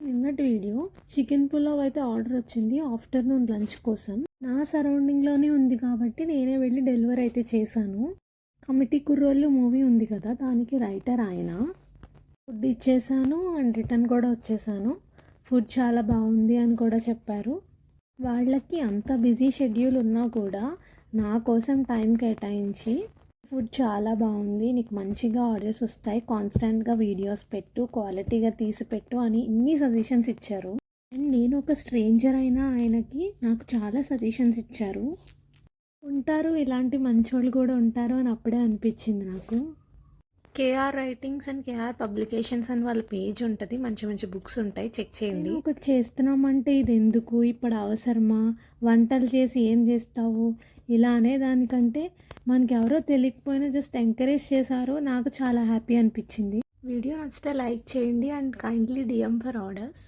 నిన్నటి video chicken pulao అయితే order వచ్చింది ఆఫ్టర్నూన్ లంచ్ కోసం. నా సరౌండింగ్లోనే ఉంది కాబట్టి నేనే వెళ్ళి డెలివరీ అయితే చేశాను. కమిటీ కుర్రోళ్ళు మూవీ ఉంది కదా, దానికి రైటర్ ఆయన. ఫుడ్ ఇచ్చేసాను అండ్ రిటర్న్ కూడా వచ్చేసాను. ఫుడ్ చాలా బాగుంది అని కూడా చెప్పారు. వాళ్ళకి అంత బిజీ షెడ్యూల్ ఉన్నా కూడా నా కోసం టైం కేటాయించి ఫుడ్ చాలా బాగుంది, నీకు మంచిగా ఆర్డర్స్ వస్తాయి, కాన్స్టెంట్గా వీడియోస్ పెట్టు, క్వాలిటీగా తీసి పెట్టు అని ఇన్ని సజెషన్స్ ఇచ్చారు. అండ్ నేను ఒక స్ట్రేంజర్ అయినా ఆయనకి నాకు చాలా సజెషన్స్ ఇచ్చారు. ఉంటారు ఇలాంటి మంచోళ్ళు కూడా ఉంటారు అని అప్పుడే అనిపించింది నాకు. KR writings and KR publications అని వాళ్ళ పేజ్ ఉంటుంది, మంచి మంచి బుక్స్ ఉంటాయి, చెక్ చేయండి. ఒకటి చేస్తున్నామంటే ఇది ఎందుకు, ఇప్పుడు అవసరమా, వంటలు చేసి ఏం చేస్తావు ఇలా అనే దానికంటే మనకి ఎవరో తెలియకపోయినా జస్ట్ ఎంకరేజ్ చేశారు. నాకు చాలా హ్యాపీ అనిపించింది. వీడియో నచ్చితే లైక్ చేయండి and kindly DM for orders.